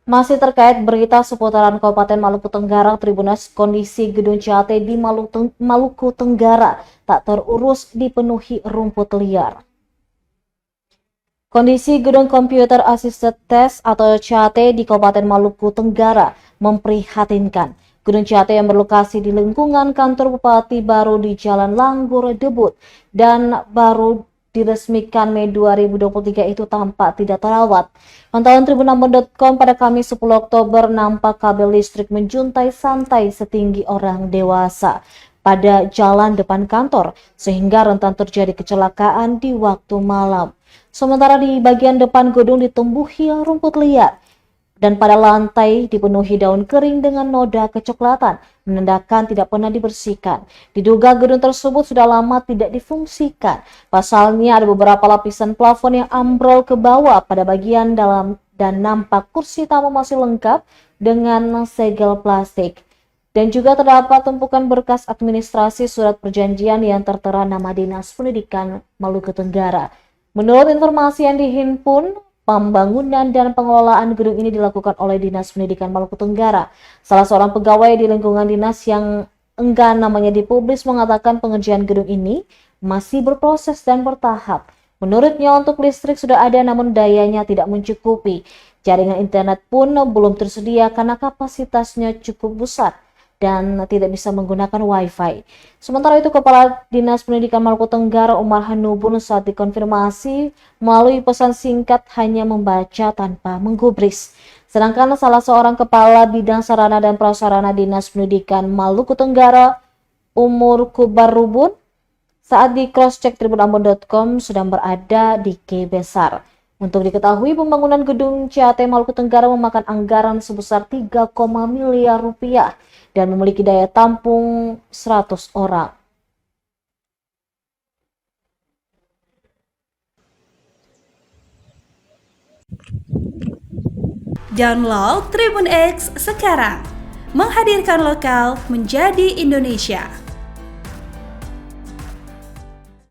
Masih terkait berita seputaran Kabupaten Maluku Tenggara, Tribunnews, kondisi gedung CAT di Maluku Tenggara tak terurus dipenuhi rumput liar. Kondisi gedung Computer Assisted Test atau CAT di Kabupaten Maluku Tenggara memprihatinkan. Gedung CAT yang berlokasi di lingkungan kantor Bupati baru di Jalan Langgur Debut dan baru diresmikan Mei 2023 itu tampak tidak terawat. Pantauan tribunambon.com pada Kamis 10 Oktober nampak kabel listrik menjuntai santai setinggi orang dewasa pada jalan depan kantor sehingga rentan terjadi kecelakaan di waktu malam. Sementara di bagian depan gedung ditumbuhi rumput liar dan pada lantai dipenuhi daun kering dengan noda kecoklatan, menandakan tidak pernah dibersihkan. Diduga gedung tersebut sudah lama tidak difungsikan. Pasalnya ada beberapa lapisan plafon yang ambrol ke bawah pada bagian dalam dan nampak kursi tamu masih lengkap dengan segel plastik. Dan juga terdapat tumpukan berkas administrasi surat perjanjian yang tertera nama Dinas Pendidikan Maluku Tenggara. Menurut informasi yang dihimpun, pembangunan dan pengelolaan gedung ini dilakukan oleh Dinas Pendidikan Maluku Tenggara. Salah seorang pegawai di lingkungan dinas yang enggan namanya dipublis mengatakan pengerjaan gedung ini masih berproses dan bertahap. Menurutnya untuk listrik sudah ada namun dayanya tidak mencukupi. Jaringan internet pun belum tersedia karena kapasitasnya cukup besar dan tidak bisa menggunakan wifi. Sementara itu Kepala Dinas Pendidikan Maluku Tenggara Umar Hanubun saat dikonfirmasi melalui pesan singkat hanya membaca tanpa menggubris. Sedangkan salah seorang Kepala Bidang Sarana dan Prasarana Dinas Pendidikan Maluku Tenggara Umur Kubarubun saat di cross-check tribunambon.com sedang berada di K Besar. Untuk diketahui, pembangunan gedung CAT Maluku Tenggara memakan anggaran sebesar 3, miliar rupiah dan memiliki daya tampung 100 orang. Download Tribun X sekarang, menghadirkan lokal menjadi Indonesia.